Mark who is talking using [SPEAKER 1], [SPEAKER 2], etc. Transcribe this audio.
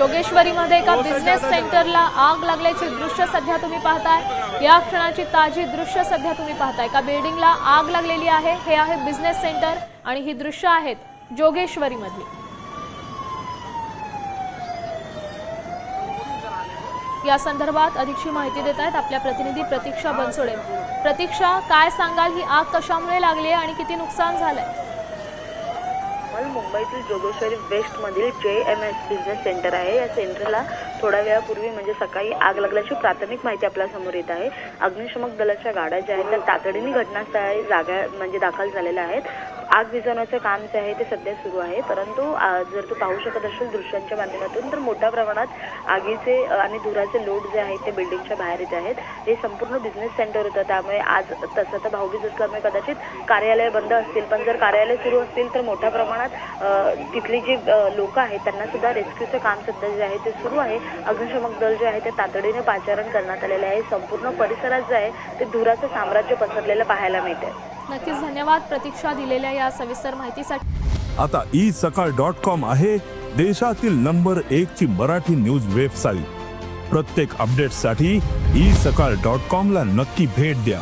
[SPEAKER 1] जोगेश्वरीमध्ये एका बिझनेस सेंटरला आग लागल्याची दृश्य सध्या तुम्ही पाहताय। या क्षणाची ताजी दृश्य सध्या तुम्ही पाहताय। एका बिल्डिंगला आग लागलेली आहे। हे आहे बिझनेस सेंटर आणि ही दृश्य आहेत जोगेश्वरीमधली। या संदर्भात अधिकची माहिती देत आहेत आपल्या प्रतिनिधी प्रतीक्षा बनसोडे। प्रतीक्षा, काय सांगाल, ही आग कशामुळे लागली आहे आणि किती नुकसान झालंय?
[SPEAKER 2] मुंबईतील जोगेश्वरी वेस्ट मधील JMS बिझनेस सेंटर आहे। या सेंटरला थोड्या वेळापूर्वी म्हणजे सकाळी आग लागल्याची प्राथमिक माहिती आपल्या समोर येत आहे। अग्निशमक दलाच्या गाड्या ज्या आहेत त्या तातडीने घटनास्थळी दाखल झालेल्या आहेत। आग विझवण्याचे काम जे आहे ते सध्या सुरू आहे, परंतु जर तू पाहू शकत असेल दृश्यांच्या माध्यमातून तर मोठ्या प्रमाणात आगीचे आणि धुराचे लोट जे आहेत ते बिल्डिंगच्या बाहेर येत आहेत। हे संपूर्ण बिझनेस सेंटर होतं, त्यामुळे आज तसं तर भाऊबीज असल्यामुळे कदाचित कार्यालय बंद असतील, पण जर कार्यालय सुरू असतील तर मोठ्या प्रमाणात तिथली जी लोक आहेत त्यांना सुद्धा रेस्क्यूचं काम सध्या जे आहे ते सुरू आहे। अग्निशमक दल जे आहे ते तातडीने पाचारण करण्यात आलेले आहे। संपूर्ण परिसरात जे आहे ते धुराचं साम्राज्य पसरलेलं पाहायला मिळते।
[SPEAKER 1] नक्कीच धन्यवाद प्रतीक्षा दिलेल्या या सविस्तर माहितीसाठी।
[SPEAKER 3] आता isakal.com आहे देशातील नंबर 1 ची मराठी न्यूज वेबसाईट। प्रत्येक अपडेटसाठी isakal.com ला नक्की भेट द्या।